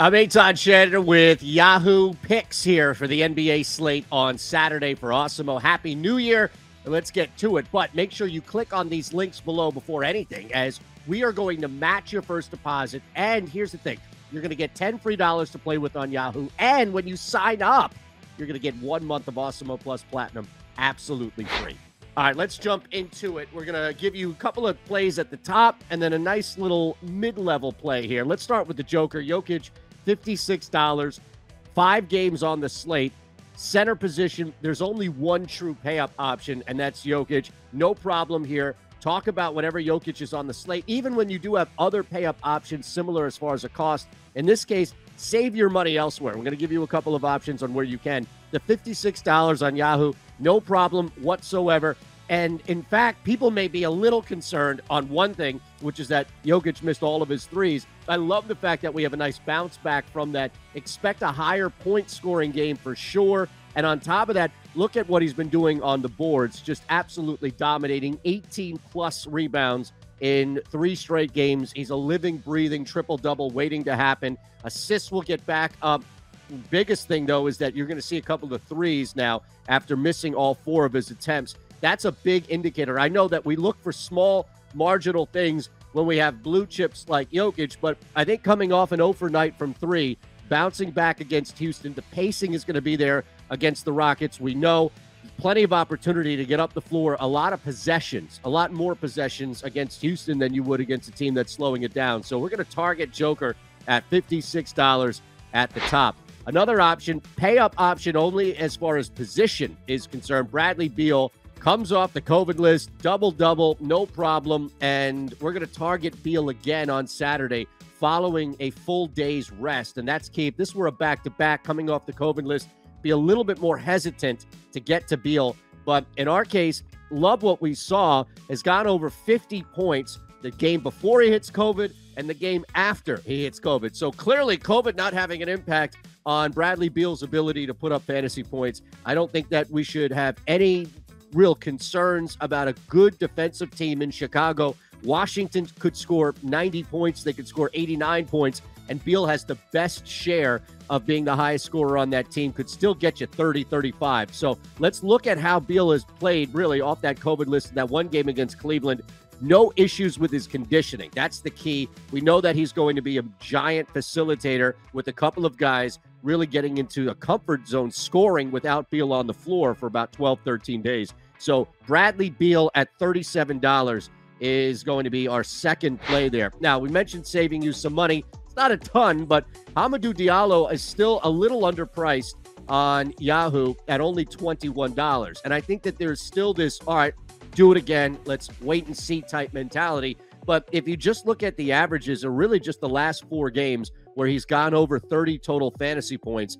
I'm Eytan Shander with Yahoo Picks here for the NBA slate on Saturday for Awesemo. Happy New Year. Let's get to it. But make sure you click on these links below before anything, as we are going to match your first deposit. And here's the thing. You're going to get $10 free to play with on Yahoo. And when you sign up, you're going to get 1 month of Awesemo Plus Platinum absolutely free. All right, let's jump into it. We're going to give you a couple of plays at the top and then a nice little mid-level play here. Let's start with the Joker. Jokic, $56, 5 games on the slate. Center position, there's only one true pay-up option, and that's Jokic. No problem here. Talk about whatever Jokic is on the slate, even when you do have other pay-up options similar as far as a cost. In this case, save your money elsewhere. We're going to give you a couple of options on where you can. The $56 on Yahoo, no problem whatsoever. And in fact, people may be a little concerned on one thing, which is that Jokic missed all of his threes. I love the fact that we have a nice bounce back from that. Expect a higher point scoring game for sure. And on top of that, look at what he's been doing on the boards. Just absolutely dominating. 18-plus rebounds in 3 straight games. He's a living, breathing triple-double waiting to happen. Assists will get back up. Biggest thing, though, is that you're going to see a couple of threes now after missing all 4 of his attempts. That's a big indicator. I know that we look for small, marginal things when we have blue chips like Jokic, but I think coming off an 0 for night from 3, bouncing back against Houston, the pacing is going to be there against the Rockets. We know plenty of opportunity to get up the floor, a lot of possessions, a lot more possessions against Houston than you would against a team that's slowing it down. So we're going to target Joker at $56 at the top. Another option, pay-up option only as far as position is concerned. Bradley Beal comes off the COVID list, double-double, no problem, and we're going to target Beal again on Saturday following a full day's rest, and that's key. If this were a back-to-back coming off the COVID list, be a little bit more hesitant to get to Beal, but in our case, love what we saw, has gone over 50 points the game before he hits COVID and the game after he hits COVID. So clearly, COVID not having an impact on Bradley Beal's ability to put up fantasy points. I don't think that we should have any real concerns about a good defensive team in Chicago. Washington could score 90 points. They could score 89 points. And Beal has the best share of being the highest scorer on that team, could still get you 30, 35. So let's look at how Beal has played really off that COVID list in that one game against Cleveland. No issues with his conditioning. That's the key. We know that he's going to be a giant facilitator with a couple of guys really getting into a comfort zone scoring without Beal on the floor for about 12, 13 days. So Bradley Beal at $37 is going to be our second play there. Now, we mentioned saving you some money. It's not a ton, but Hamidou Diallo is still a little underpriced on Yahoo at only $21. And I think that there's still this, all right, do it again, let's wait and see type mentality. But if you just look at the averages, or really just the last 4 games where he's gone over 30 total fantasy points,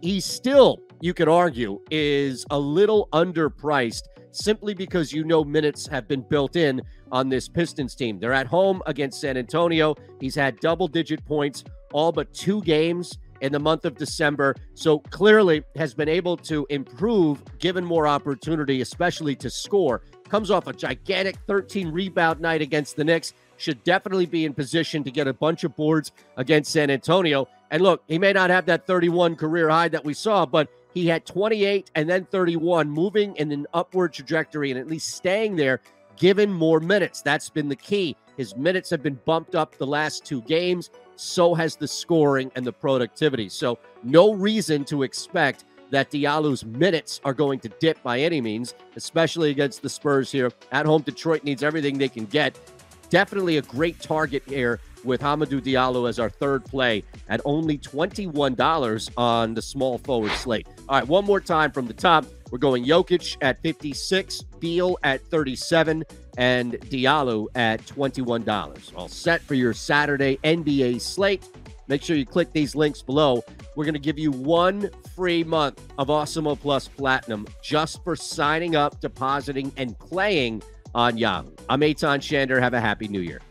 he still, you could argue, is a little underpriced simply because minutes have been built in on this Pistons team. They're at home against San Antonio. He's had double-digit points all but 2 games in the month of December, so clearly has been able to improve given more opportunity, especially to score. Comes off a gigantic 13-rebound night against the Knicks. Should definitely be in position to get a bunch of boards against San Antonio. And look, he may not have that 31 career high that we saw, but he had 28 and then 31, moving in an upward trajectory and at least staying there, given more minutes. That's been the key. His minutes have been bumped up the last 2 games. So has the scoring and the productivity. So no reason to expect that Diallo's minutes are going to dip by any means, especially against the Spurs here. At home, Detroit needs everything they can get. Definitely a great target here with Hamidou Diallo as our third play at only $21 on the small forward slate. All right, one more time from the top. We're going Jokic at $56, Beal at $37, and Diallo at $21. All set for your Saturday NBA slate. Make sure you click these links below. We're going to give you 1 free month of Awesemo Plus Platinum just for signing up, depositing, and playing on Yahoo. I'm Eytan Shander. Have a happy New Year.